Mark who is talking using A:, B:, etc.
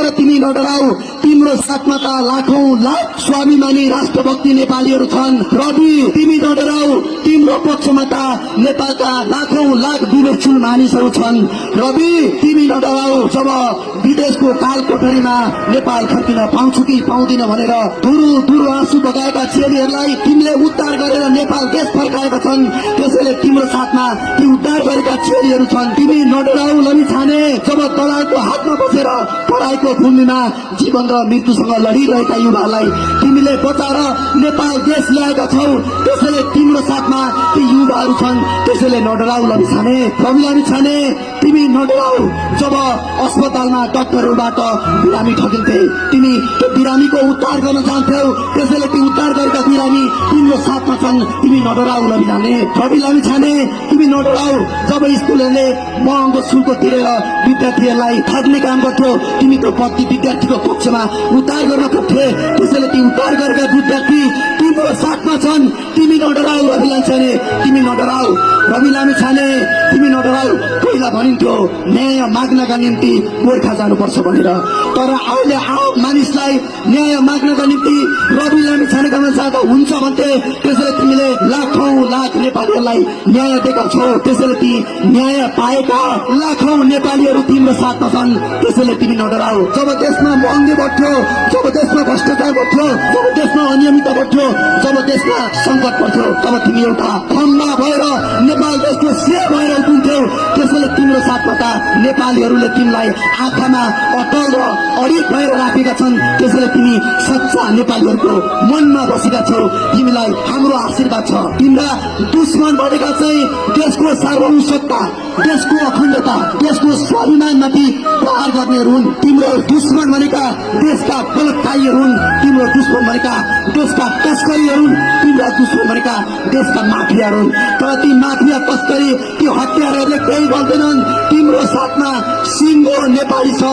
A: तिमी नडराऊ, तिम्रो साथमा त लाखौं लाख स्वाभिमानी राष्ट्रभक्ति नेपालीहरू छन्। रवि तिमी नडराऊ, तिम्रो पक्षमा त नेपालका लाखौं लाख विवेकशील मानिसहरू छन्। रवि तिमी नडराऊ, जब विदेशको काल कोठरीमा नेपाल फर्किन पाउँछु कि पाउँदिन भनेर दुरु आँसु बगाएका चेलीहरूलाई तिमीले उद्धार गरेर नेपाल देश फर्काएका छन्। त्यसैले तिम्रो साथमा ती उद्धार गरेका चेलीहरू छन्। तिमी नडराऊ लमिछाने, जब दलालको हातमा बसेर पढाइको भूमिमा जीवन र मृत्युसँग लडिरहेका युवाहरूलाई तिमीले बचाएर नेपाल देश ल्याएका छौ। त्यसैले तिम्रो साथमा ती युवाहरू छन्। त्यसैले नडराऊ लमिछाने। रवि लमिछाने तिमी नडराऊ, जब अस्पतालमा डाक्टरहरूबाट बिरामी ठगिन्थे तिमी त्यो बिरामीको उद्धार गर्न जान्थ्यौ। त्यसैले ती उद्धार गरेका बिरामी तिम्रो साथमा छन्। तिमी नडराऊ लमिछाने। रवि लमिछाने तिमी नडराऊ, जब स्कुलहरूले महँगो शुल्क तिरेर विद्यार्थीहरूलाई ठग्ने काम गर्थ्यो तिमी त्यो विद्यार्थीको पक्षमा उद्धार गर्न पुग्थे। त्यसैले ती उद्धार गरेका विद्यार्थी तिम्रो साथमा छन्। तिमी नडराऊ रवि लामिछाने, तिमी नडराऊ। रवि लामिछाने तिमी नडराऊ। पहिला भनिन्थ्यो न्याय माग्नका निम्ति गोर्खा जानुपर्छ भनेर, तर अहिले मानिसलाई न्याय माग्नका निम्ति रवि लामिछानेकोमा जाँदा हुन्छ भन्थे। त्यसैले तिमीले लाखौं लाख नेपालीहरूलाई न्याय दिएका छौ। त्यसैले ती न्याय पाएका लाखौं नेपालीहरू तिम्रो साथमा छन्। त्यसैले तिमी नडराऊ। जब देशमा महँगी बढ्थ्यो, जब देशमा भ्रष्टाचार बढ्थ्यो, जब देशमा अनियमितता बढ्थ्यो, जब देशमा संकट पर्थ्यो, तब तिमी एउटा खम्बा भएर नेपाल देशको शेर भएर उठ्थ्यौ। त्यसैले तिम्रो साथमा त नेपालीहरूले तिमीलाई आँखामा अटल र अडिग भएर राखेका छन्। त्यसैले तिमी सच्चा नेपालीहरूको मनमा बसेका छौ। तिमीलाई हाम्रो आशीर्वाद छ। तिम्रा दुश्मन भनेका चाहिँ देशको सार्वभौमिकता, देशको अखण्डता, देशको स्वाभिमानमाथि प्रहार गर्नेहरू हुन्। तिम्रो दुश्मन भनेका देशका बलात्कारीहरू हुन्। तिम्रो दुश्मन भनेका देशका तस्करीहरू हुन्। तिम्रा दुश्मन भनेका देशका माफियाहरू हुन्। तर ती माफिया, तस्करी, ती हत्याराहरूले केही गर्दैनन्। तिम्रो साथमा सिङ्गो नेपाली छ।